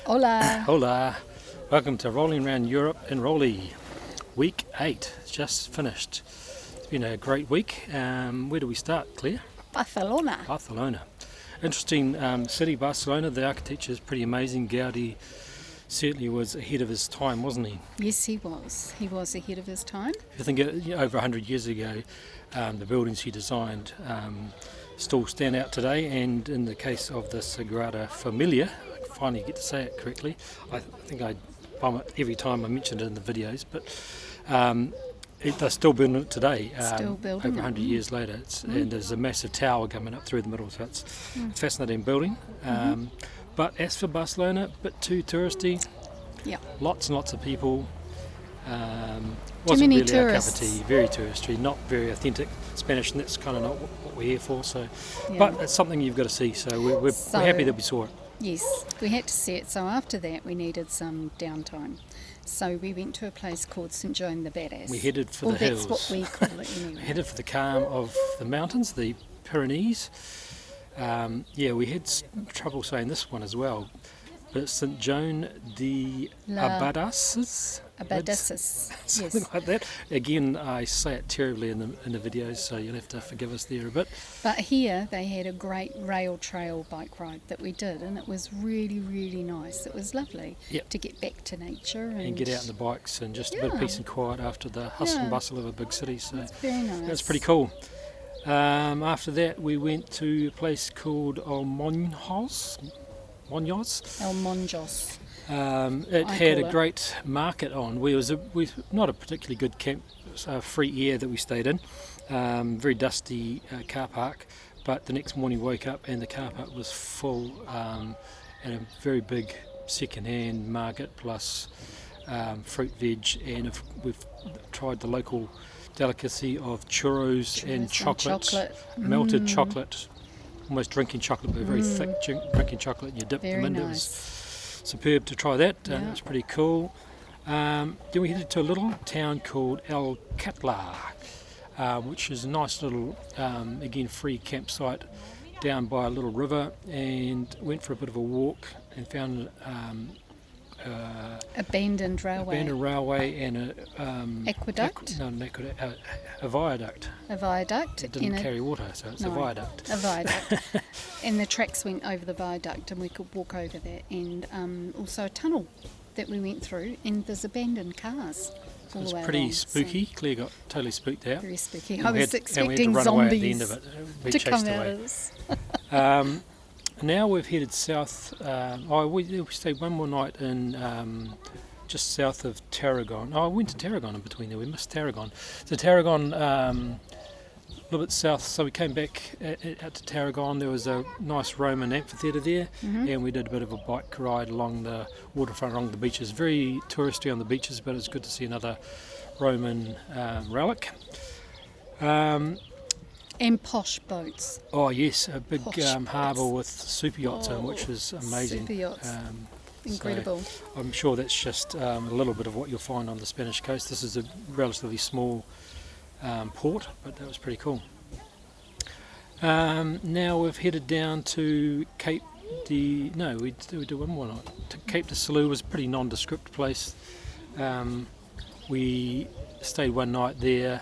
Hola! Hola! Welcome to Rolling Around Europe in Rolly. Week 8 just finished. It's been a great week. Where do we start, Claire? Barcelona. Barcelona. Interesting city, Barcelona. The architecture is pretty amazing. Gaudi certainly was ahead of his time, wasn't he? Yes, he was. He was ahead of his time. I think over 100 years ago, the buildings he designed still stand out today, and in the case of the Sagrada Familia, I finally get to say it correctly. I think I vomit every time I mention it in the videos, but they're still building it today, over 100 years later. And there's a massive tower coming up through the middle, so it's a fascinating building. But as for Barcelona, a bit too touristy. Yeah. Lots and lots of people. Too Wasn't many really tourists. our cup of tea, very touristy, not very authentic Spanish, and that's kind of not what we're here for. So, Yeah. but it's something you've got to see. So we're happy that we saw it. Yes, we had to see it. So after that, we needed some downtime. So we went to a place called St. Joan the Badass. We headed for the hills. That's what we call it anyway. We headed for the calm of the mountains, the Pyrenees. We had trouble saying this one as well, but it's St. Joan de Abadasses. Abadasses, Something yes. like that. Again, I say it terribly in the videos, so you'll have to forgive us there a bit. But here they had a great rail trail bike ride that we did, and it was really, really nice. It was lovely to get back to nature and get out on the bikes and just a bit of peace and quiet after the hustle and bustle of a big city. So it's very nice. that's pretty cool. After that, we went to a place called El Monjos. El Monjos. It had a great market on. We not a particularly good camp, free air that we stayed in. Very dusty car park, but the next morning woke up and the car park was full, and a very big second-hand market plus fruit, veg, and we've tried the local delicacy of churros and chocolate. Melted chocolate, almost drinking chocolate, but very thick drinking chocolate. You dip them in. It was superb to try that. It was pretty cool. Then we headed to a little town called El Catlar, which is a nice little, again, free campsite down by a little river, and went for a bit of a walk and found abandoned railway and a aqueduct. A viaduct. A viaduct. It didn't carry water, so it's a viaduct. A viaduct. And the tracks went over the viaduct, and we could walk over that, and also a tunnel that we went through, and there's abandoned cars. So it's pretty spooky. Claire got totally spooked out. Very spooky. I was expecting and we had to run zombies away at the end of it. to come out of this. Now we've headed south. We stayed one more night in just south of Tarragon. I went to Tarragon in between there. We missed Tarragon. So Tarragon, a little bit south. So we came back out to Tarragon. There was a nice Roman amphitheatre there, and we did a bit of a bike ride along the waterfront, along the beaches. Very touristy on the beaches, but it's good to see another Roman relic. And posh boats. Oh yes, a big harbour with super yachts in, which is amazing. Super yachts. Incredible. So I'm sure that's just a little bit of what you'll find on the Spanish coast. This is a relatively small port, but that was pretty cool. Now we've headed down to Cape de... No, we do one more night. Cape de Salou was a pretty nondescript place. We stayed one night there.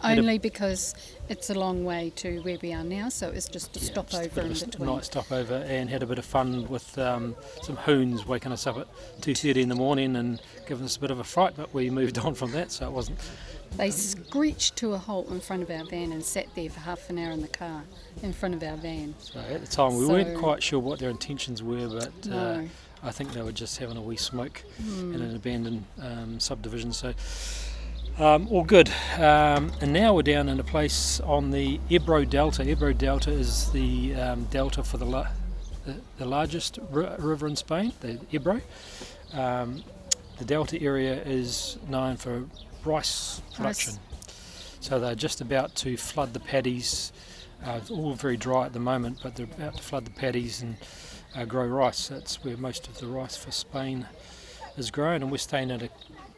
Only because it's a long way to where we are now, so it was just a stopover in between. Night stopover, and had a bit of fun with some hoons waking us up at 2:30 in the morning and giving us a bit of a fright, but we moved on from that, so it wasn't... They screeched to a halt in front of our van and sat there for half an hour in the car in front of our van. So at the time we weren't quite sure what their intentions were, but I think they were just having a wee smoke in an abandoned subdivision, so... all good. And now we're down in a place on the Ebro Delta. Ebro Delta is the delta for the largest river in Spain, the Ebro. The delta area is known for rice production. So they're just about to flood the paddies. It's all very dry at the moment, but they're about to flood the paddies and grow rice. That's where most of the rice for Spain is grown, and we're staying at a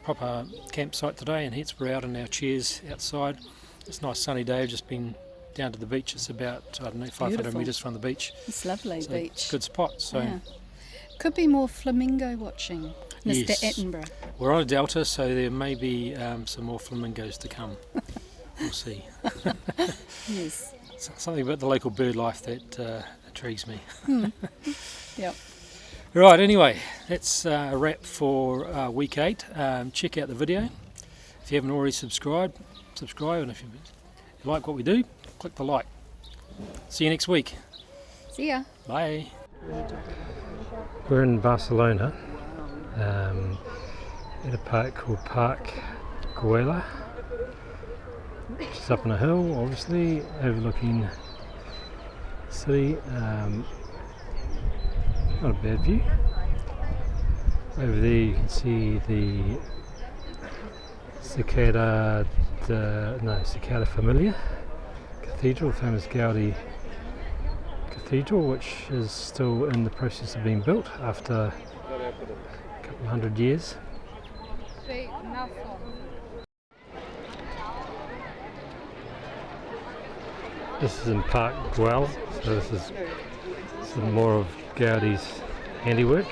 proper campsite today, and hence we're out in our chairs outside. It's a nice sunny day. I've just been down to the beach. It's about 500 metres from the beach. It's lovely so beach. Good spot. So Could be more flamingo watching, Mr. Yes. Attenborough. We're on a delta, so there may be some more flamingos to come. We'll see. Yes. Something about the local bird life that intrigues me. Yep. Right, anyway, that's a wrap for week 8. Check out the video. If you haven't already subscribe, and if you like what we do, click the like. See you next week. See ya. Bye. We're in Barcelona at a park called Park Güell, which is up on a hill, obviously, overlooking the city. Not a bad view. Over there you can see the Cicada Familia Cathedral, famous Gaudi Cathedral, which is still in the process of being built after a couple of hundred years. This is in Park Güell, so this is some more of Gaudi's handiwork.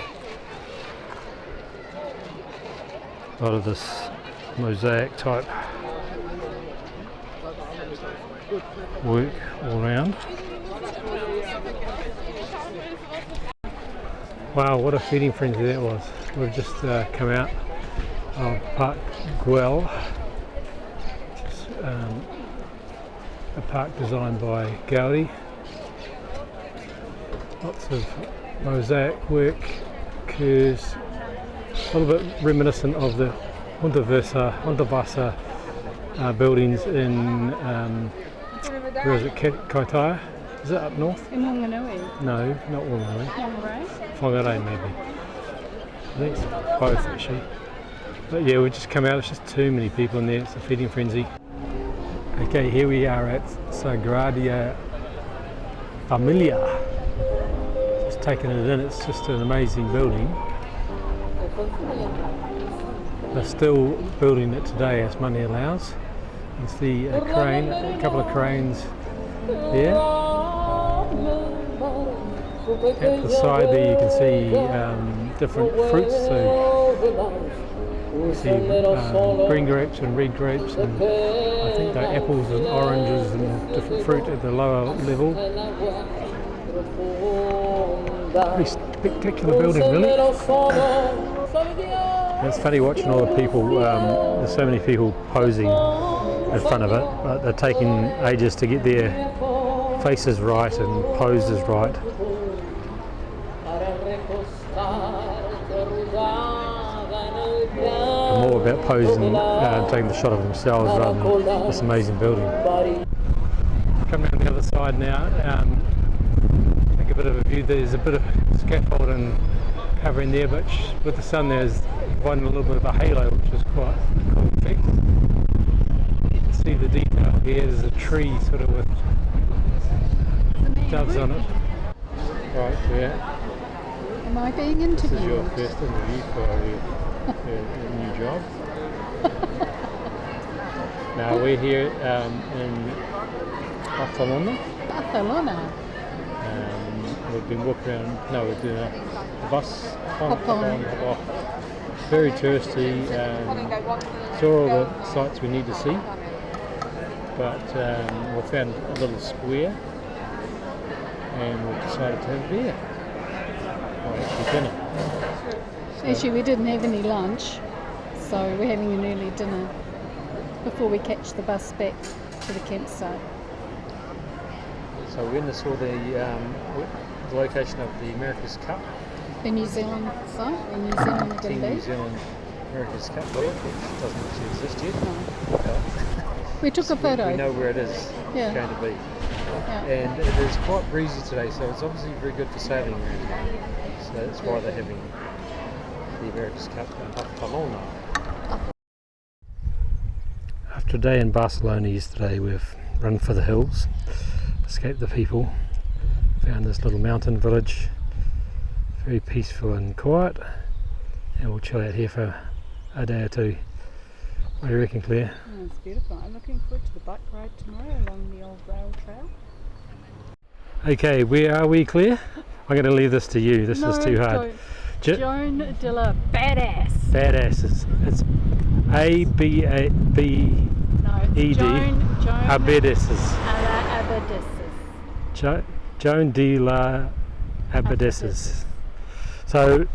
A lot of this mosaic type work all around. Wow, what a feeding frenzy that was. We've just come out of Park Güell, which is a park designed by Gaudi. Lots of mosaic work, curves, a little bit reminiscent of the Unterwasser buildings in, where is it, Kaitaia? Is it up north? In Wanganui. No, not Wanganui. Whangarei. Whangarei maybe. I think it's both actually. But yeah, we just come out, it's just too many people in there, it's a feeding frenzy. Okay, here we are at Sagrada Familia. Just taking it in, it's just an amazing building. They're still building it today as money allows. You can see a crane, a couple of cranes there. At the side there you can see different fruits, so you see green grapes and red grapes, and I think they're apples and oranges and different fruit at the lower level. Pretty spectacular building, really. It's funny watching all the people, there's so many people posing in front of it, but they're taking ages to get their faces right and poses right. More about posing, taking the shot of themselves rather than this amazing building. Coming around the other side now, take a bit of a view. There's a bit of scaffolding covering there, but with the sun there's one a little bit of a halo, which is quite a cool effect. You can see the detail here. There's a tree sort of with doves on it. Right, yeah. Am I being interviewed? This is your first interview for your new job. Now we're here in Barcelona. Barcelona. We've been walking around. No, we're doing a bus hop on, hop off. Very touristy. Saw all the sights we need to see, but we found a little square, and we decided to have beer. Well, actually dinner. Actually, we didn't have any lunch, so we're having an early dinner before we catch the bus back to the campsite. So we went and saw the location of the America's Cup. The New Zealand site, the New Zealand are going to New be. Zealand America's Cup, which doesn't actually exist yet. No. We took a photo. We know where it is Yeah. going to be. Yeah. And it is quite breezy today, so it's obviously very good for sailing around. So that's why they're having the America's Cup in Barcelona. After a day in Barcelona yesterday, we've run for the hills, escaped the people, found this little mountain village, very peaceful and quiet, and we'll chill out here for a day or two. What do you reckon, Claire? Oh, it's beautiful. I'm looking forward to the bike ride tomorrow along the old rail trail. Okay, where are we, Claire? I'm going to leave this to you. This is too hard. Don't. Joan de la Badass. Badasses. It's A-B-A-B-E-D. No, it's Joan Abadesses. Abadesses. Joan de la Abadesses. So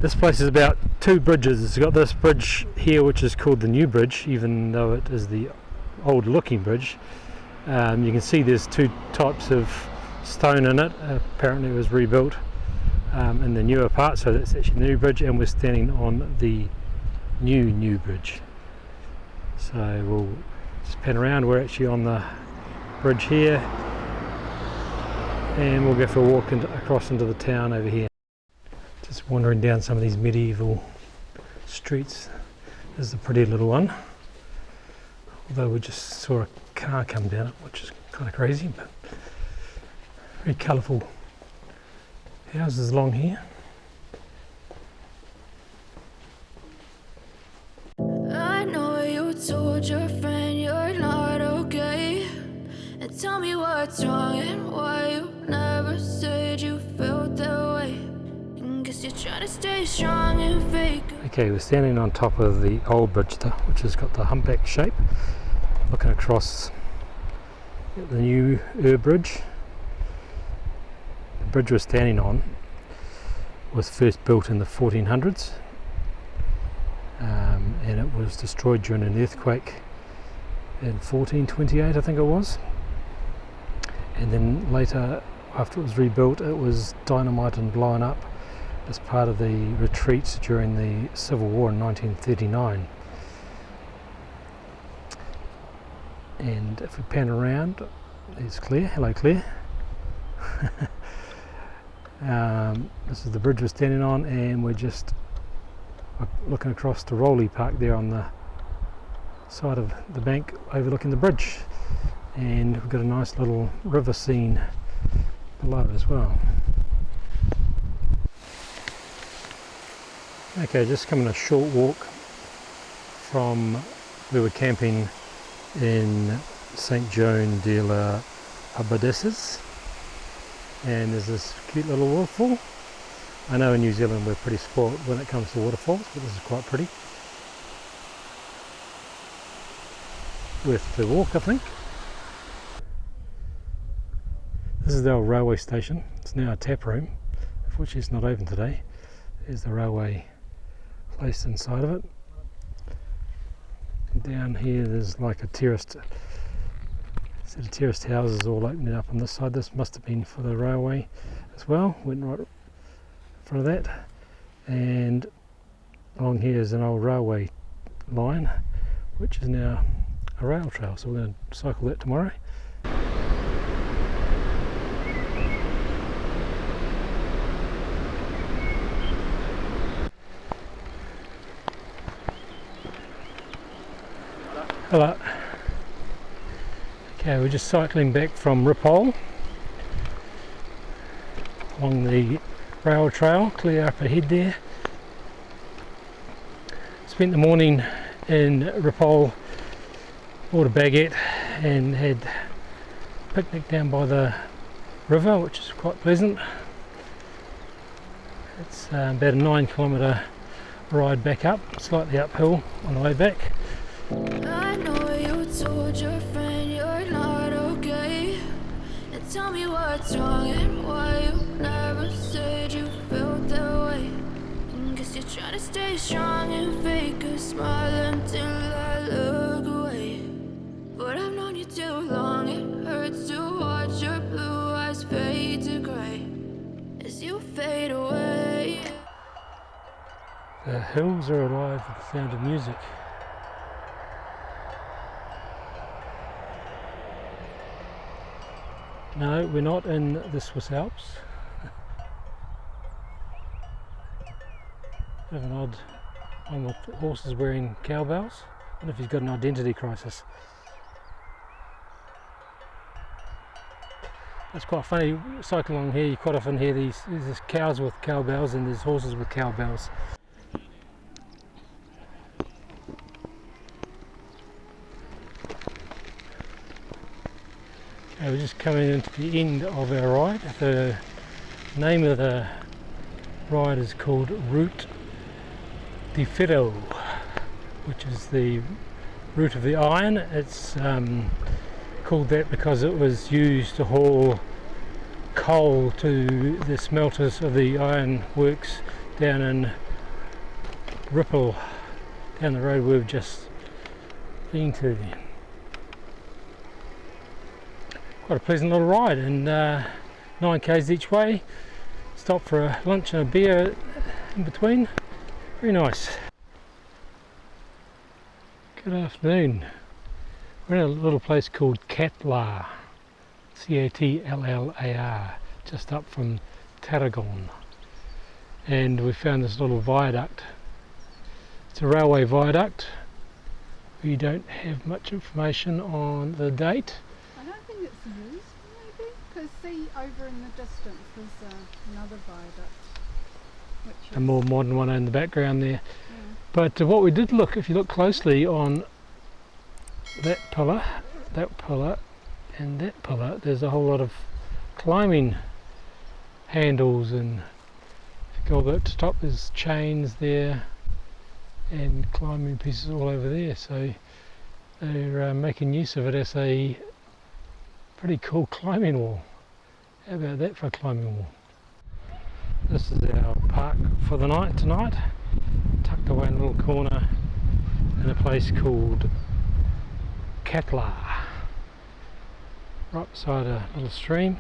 this place is about 2 bridges. It's got this bridge here which is called the New Bridge, even though it is the old looking bridge. You can see there's 2 types of stone in it. Apparently it was rebuilt in the newer part, so that's actually the new bridge, and we're standing on the new bridge. So we'll just pan around. We're actually on the bridge here, and we'll go for a walk across into the town over here. Just wandering down some of these medieval streets. This is a pretty little one, although we just saw a car come down it, which is kind of crazy, but very colourful houses along here. I know you told your friend you're not okay, and tell me what's wrong and why you never said you felt that way. And guess you're trying to stay strong and fake. Okay, we're standing on top of the old bridge, which has got the humpback shape, looking across at the new bridge. The bridge we're standing on was first built in the 1400s, and it was destroyed during an earthquake in 1428, I think it was. And then later, after it was rebuilt, it was dynamited and blown up as part of the retreat during the Civil War in 1939. And if we pan around, there's Claire. Hello, Claire. This is the bridge we're standing on, and we're just looking across to Roller Park there on the side of the bank overlooking the bridge. And we've got a nice little river scene below as well. Okay, just coming a short walk from where we're camping in St. Joan de la Abadesses, and there's this cute little waterfall. I know in New Zealand we're pretty spoilt when it comes to waterfalls, but this is quite pretty. Worth the walk, I think. This is the old railway station. It's now a tap room. Unfortunately it's not open today. There's the railway place inside of it. And down here there's like a terraced set of terraced houses all opening up on this side. This must have been for the railway as well. Went right in front of that. And along here is an old railway line, which is now a rail trail. So we're going to cycle that tomorrow. Hello. Okay, we're just cycling back from Ripoll along the rail trail, clear up ahead there. Spent the morning in Ripoll, bought a baguette and had a picnic down by the river, which is quite pleasant. It's about a 9-kilometre ride back up, slightly uphill on the way back. I know you told your friend you're not okay, and tell me what's wrong and why you never said you felt that way. And guess you're trying to stay strong and fake a smile until I look away. But I've known you too long, it hurts to watch your blue eyes fade to grey as you fade away. The hills are alive with the sound of music. No, we're not in the Swiss Alps. Bit of an odd one with horses wearing cowbells. I wonder if he's got an identity crisis. It's quite funny, cycling along here you quite often hear there's cows with cowbells and there's horses with cowbells. We're just coming into the end of our ride. The name of the ride is called Route de Ferro, which is the route of the iron. It's called that because it was used to haul coal to the smelters of the iron works down in Ripple, down the road we've just been to. Quite a pleasant little ride, and 9 k's each way. Stop for a lunch and a beer in between. Very nice. Good afternoon. We're in a little place called Catlar, C-A-T-L-L-A-R, just up from Tarragon, and we found this little viaduct. It's a railway viaduct. We don't have much information on the date. I don't think it's used, maybe, because see over in the distance there's another viaduct. A more modern one in the background there. Yeah. But what we did look, if you look closely on that pillar, and that pillar, there's a whole lot of climbing handles, and if you go over to the top there's chains there and climbing pieces all over there, so they're making use of it as a pretty cool climbing wall. How about that for a climbing wall? This is our park for the night tonight, tucked away in a little corner in a place called Catlar, right beside a little stream,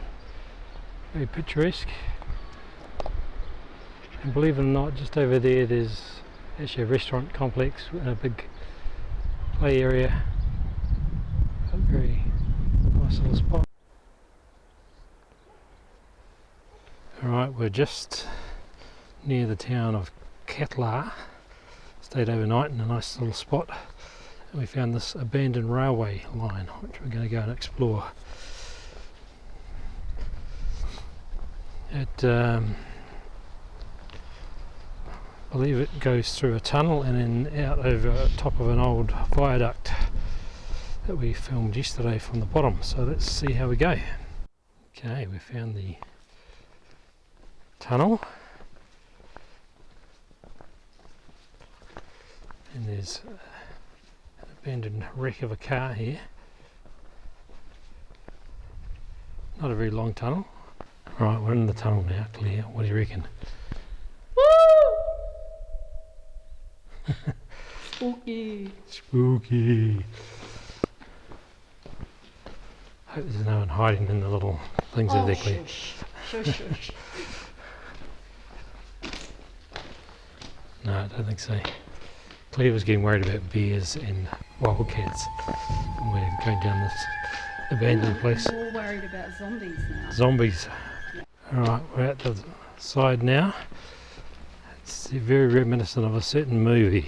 very picturesque. And believe it or not, just over there there's actually a restaurant complex and a big play area. A very nice little spot. Alright, we're just near the town of Catlar. Stayed overnight in a nice little spot, and we found this abandoned railway line which we're going to go and explore. I believe it goes through a tunnel and then out over top of an old viaduct that we filmed yesterday from the bottom, so let's see how we go. Okay, we found the tunnel, and there's an abandoned wreck of a car here. Not a very long tunnel. Right, we're in the tunnel now, Claire. What do you reckon? Woo! Spooky. Spooky. Hope there's no one hiding in the little things over there, Claire. Shush. No, I don't think so. Claire was getting worried about bears and wildcats, and we're going down this abandoned place. More worried about zombies now. Zombies. Yeah. Alright, we're at the side now. It's very reminiscent of a certain movie.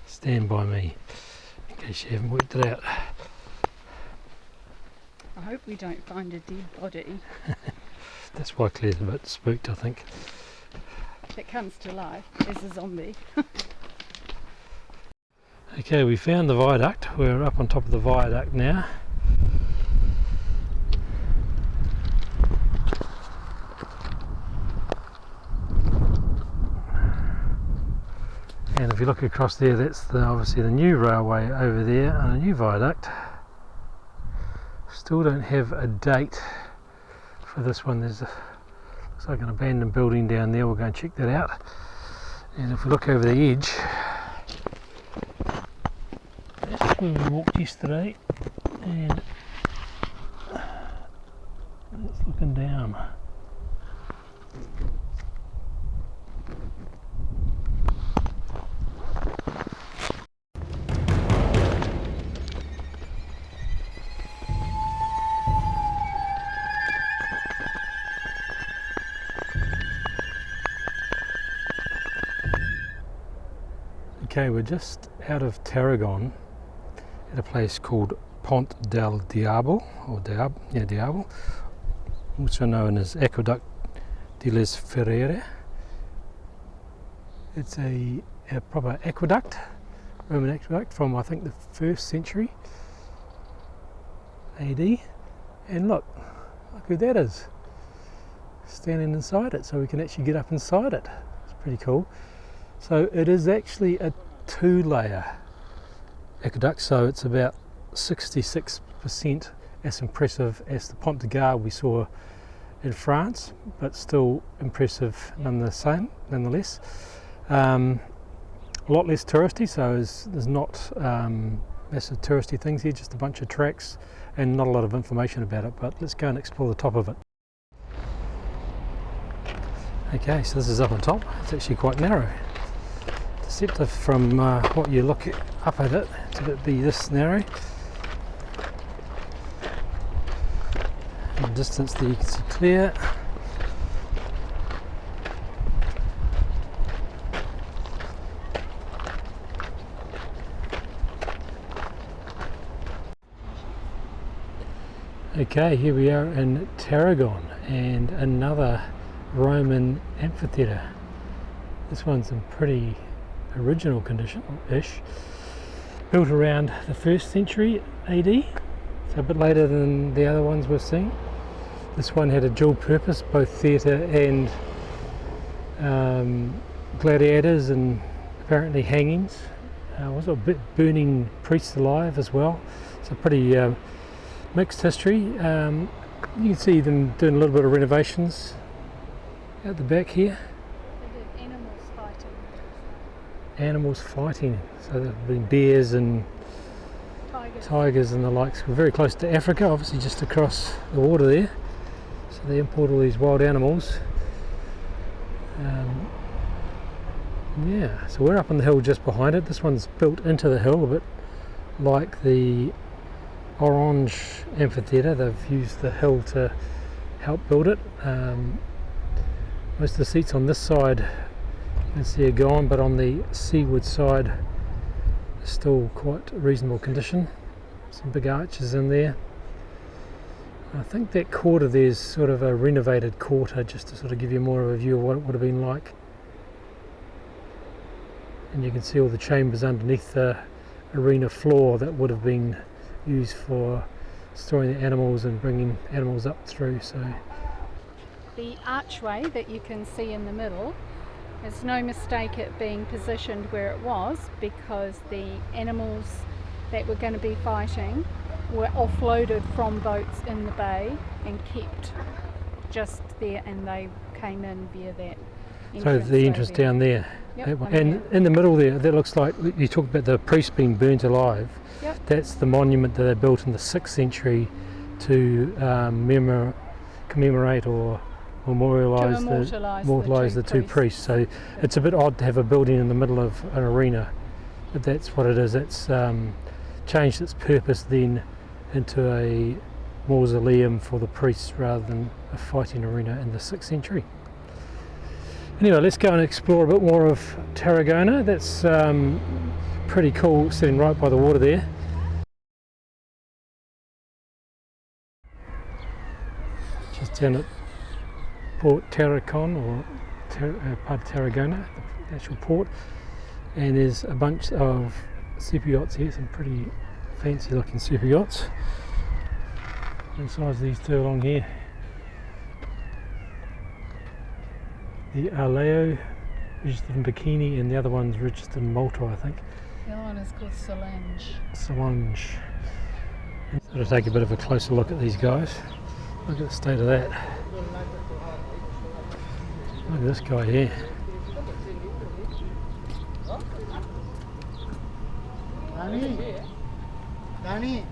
Stand By Me, in case you haven't worked it out. I hope we don't find a dead body That's why Claire's a bit spooked, I think. that comes to life as a zombie. Okay, we found the viaduct. We're up on top of the viaduct now. And if you look across there, that's obviously the new railway over there and a new viaduct. Still don't have a date for this one. Looks like an abandoned building down there. We'll go and check that out. And if we look over the edge, that's where we walked yesterday, and it's looking down. Okay, we're just out of Tarragon at a place called Pont del Diabo, or Diabo, also known as Aqueduct de les Ferreira. It's a proper aqueduct, Roman aqueduct from I think the 1st century AD. And look who that is. standing inside it, so we can actually get up inside it. It's pretty cool. So it is actually a 2-layer aqueduct, so it's about 66% as impressive as the Pont de Gard we saw in France, but still impressive nonetheless. A lot less touristy, so there's not massive touristy things here, just a bunch of tracks and not a lot of information about it, but let's go and explore the top of it. Okay, so this is up on top. It's actually quite narrow. Deceptive from what you look up at it to be this narrow. In the distance there you can see clear. Okay, here we are in Tarragon, and another Roman amphitheatre. This one's in pretty original condition-ish. Built around the 1st century AD, so a bit later than the other ones we've seen. This one had a dual purpose, both theatre and gladiators and apparently hangings. Also a bit burning priests alive as well. It's a pretty mixed history. You can see them doing a little bit of renovations at the back here. They did animals fighting. Animals fighting. So there have been bears and tigers and the likes. We're very close to Africa, obviously just across the water there. So they import all these wild animals. Yeah, so we're up on the hill just behind it. This one's built into the hill a bit like the Orange Amphitheatre. They've used the hill to help build it. Most of the seats on this side you can see are gone, but on the seaward side is still quite reasonable condition. Some big arches in there. I think that quarter there's sort of a renovated quarter, just to sort of give you more of a view of what it would have been like. And you can see all the chambers underneath the arena floor that would have been used for storing the animals and bringing animals up through. So the archway that you can see in the middle, there's no mistake it being positioned where it was, because the animals that were going to be fighting were offloaded from boats in the bay and kept just there, and they came in via that entrance. So the entrance down there. Yep, And in the middle there, that looks like, you talked about the priest being burnt alive. Yep. That's the monument that they built in the 6th century to commemorate or memorialise the two priests. So it's a bit odd to have a building in the middle of an arena, but that's what it is. It's changed its purpose then into a mausoleum for the priests rather than a fighting arena in the 6th century. Anyway, let's go and explore a bit more of Tarragona. That's pretty cool, sitting right by the water there. Just down at Port Tarracon, or part of Tarragona, the actual port. And there's a bunch of super yachts here, some pretty fancy looking super yachts. Besides these two along here. The Arleo, registered in Bikini, and the other one's registered in Malta, I think. The other one is called Solange. So to take a bit of a closer look at these guys. Look at the state of that. Look at this guy here. Danny.